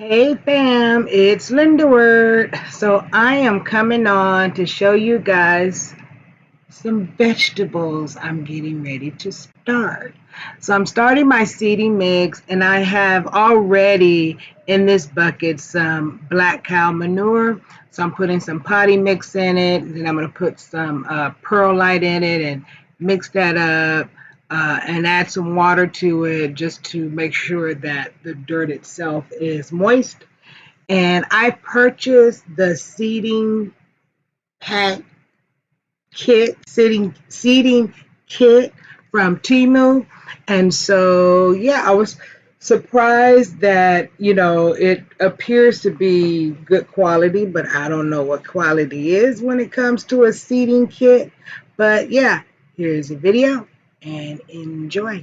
Hey fam, it's Linda Word. So I am coming on to show you guys some vegetables I'm getting ready to start. So I'm starting my seeding mix and I have already in this bucket some black cow manure. So I'm putting some potty mix in it. Then I'm going to put some perlite in it and mix that up and add some water to it just to make sure that the dirt itself is moist. And I purchased the seeding pack seeding kit from Temu. And so yeah, I was surprised that, it appears to be good quality, but I don't know what quality is when it comes to a seeding kit. But yeah, here's a video and enjoy.